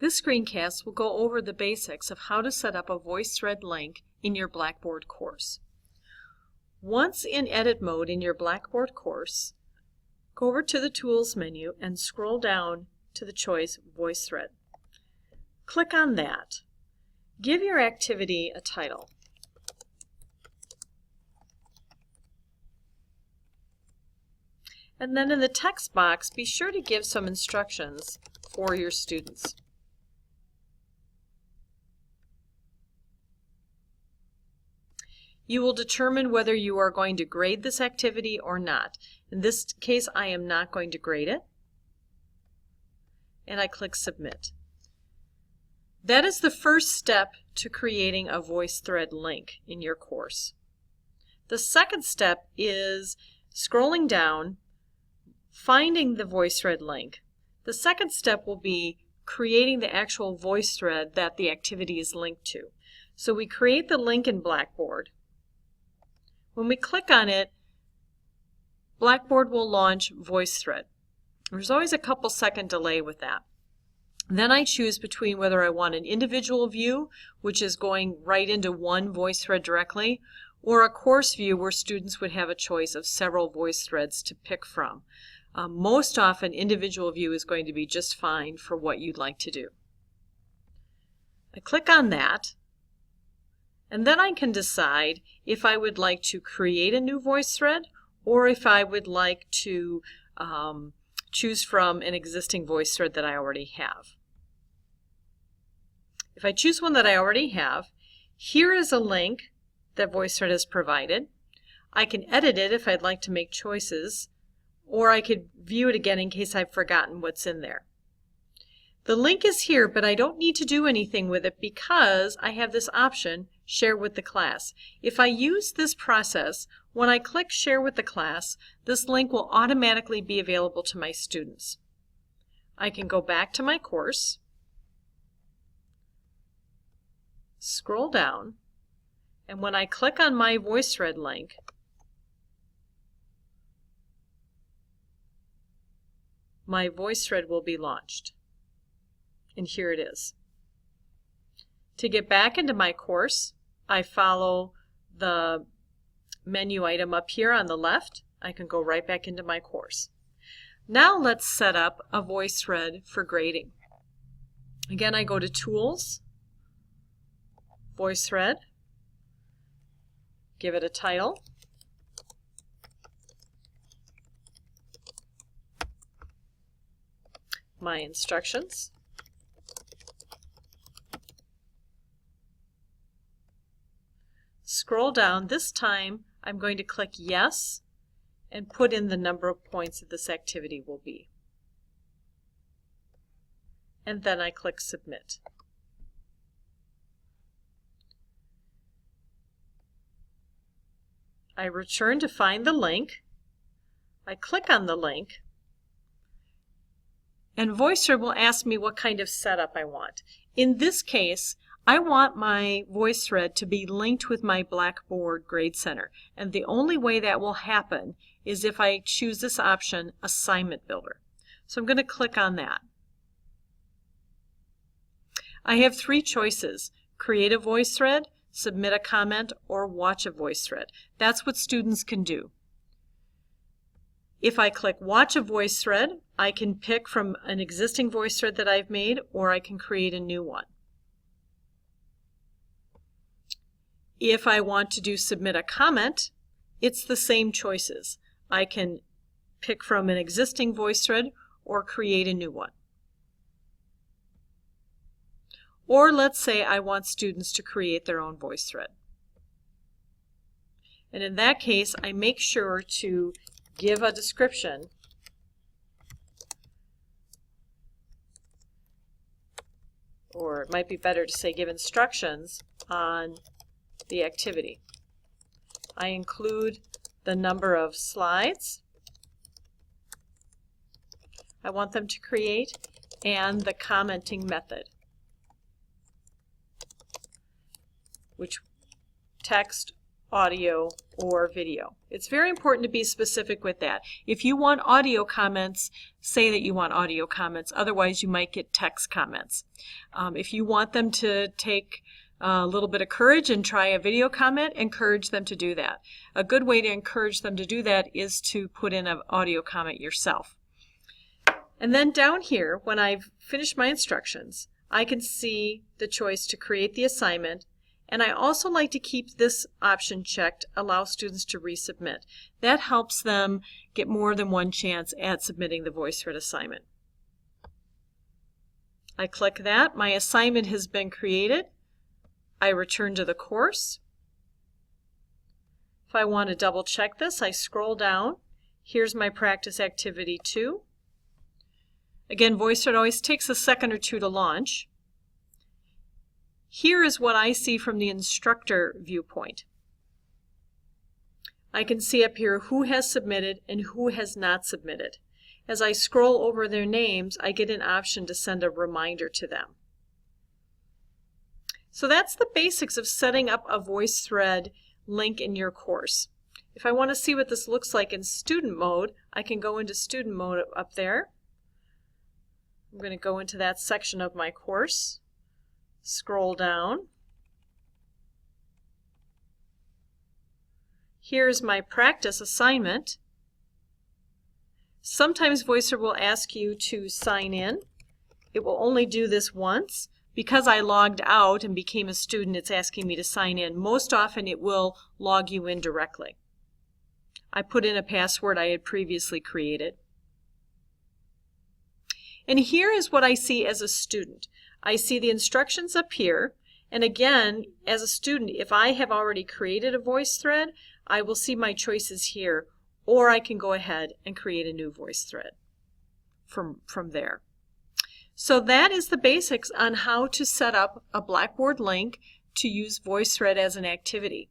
This screencast will go over the basics of how to set up a VoiceThread link in your Blackboard course. Once in edit mode in your Blackboard course, go over to the Tools menu and scroll down to the choice VoiceThread. Click on that. Give your activity a title. And then in the text box, be sure to give some instructions for your students. You will determine whether you are going to grade this activity or not. In this case, I am not going to grade it. And I click Submit. That is the first step to creating a VoiceThread link in your course. The second step is scrolling down, finding the VoiceThread link. The second step will be creating the actual VoiceThread that the activity is linked to. So we create the link in Blackboard. When we click on it, Blackboard will launch VoiceThread. There's always a couple second delay with that. Then I choose between whether I want an individual view, which is going right into one VoiceThread directly, or a course view where students would have a choice of several VoiceThreads to pick from. Most often, individual view is going to be just fine for what you'd like to do. I click on that, and then I can decide if I would like to create a new VoiceThread or if I would like to choose from an existing VoiceThread that I already have. If I choose one that I already have, here is a link that VoiceThread has provided. I can edit it if I'd like to make choices, or I could view it again in case I've forgotten what's in there. The link is here, but I don't need to do anything with it because I have this option, Share with the Class. If I use this process, when I click Share with the Class, this link will automatically be available to my students. I can go back to my course, scroll down, and when I click on my VoiceThread link, my VoiceThread will be launched. And here it is. To get back into my course, I follow the menu item up here on the left. I can go right back into my course. Now let's set up a VoiceThread for grading. Again, I go to Tools, VoiceThread, give it a title, my instructions, scroll down. This time I'm going to click Yes and put in the number of points that this activity will be. And then I click Submit. I return to find the link. I click on the link, and VoiceThread will ask me what kind of setup I want. In this case, I want my VoiceThread to be linked with my Blackboard Grade Center, and the only way that will happen is if I choose this option, Assignment Builder. So I'm going to click on that. I have three choices: create a VoiceThread, submit a comment, or watch a VoiceThread. That's what students can do. If I click Watch a VoiceThread, I can pick from an existing VoiceThread that I've made, or I can create a new one. If I want to do Submit a comment, it's the same choices. I can pick from an existing VoiceThread or create a new one. Or let's say I want students to create their own VoiceThread. And in that case, I make sure to give a description or it might be better to say give instructions on the activity. I include the number of slides I want them to create and the commenting method, which text, audio, or video. It's very important to be specific with that. If you want audio comments, say that you want audio comments. Otherwise, you might get text comments. If you want them to take a little bit of courage and try a video comment, encourage them to do that. A good way to encourage them to do that is to put in an audio comment yourself. And then down here, when I've finished my instructions, I can see the choice to create the assignment. And I also like to keep this option checked, allow students to resubmit. That helps them get more than one chance at submitting the VoiceThread assignment. I click that. My assignment has been created. I return to the course. If I want to double check this, I scroll down. Here's my practice activity 2. Again, VoiceThread always takes a second or two to launch. Here is what I see from the instructor viewpoint. I can see up here who has submitted and who has not submitted. As I scroll over their names, I get an option to send a reminder to them. So that's the basics of setting up a VoiceThread link in your course. If I want to see what this looks like in student mode, I can go into student mode up there. I'm going to go into that section of my course, scroll down. Here's my practice assignment. Sometimes VoiceThread will ask you to sign in. It will only do this once. Because I logged out and became a student, it's asking me to sign in. Most often it will log you in directly. I put in a password I had previously created. And here is what I see as a student. I see the instructions up here, and again, as a student, if I have already created a VoiceThread, I will see my choices here, or I can go ahead and create a new VoiceThread from there. So that is the basics on how to set up a Blackboard link to use VoiceThread as an activity.